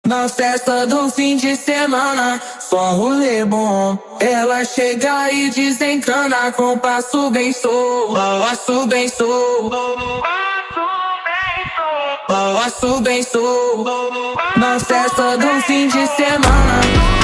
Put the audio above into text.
Na festa do fim de semana, só um rolê bom. Ela chega e desencana com passo bem solto, passo bem solto, passo bem solto. Na festa do fim de semana.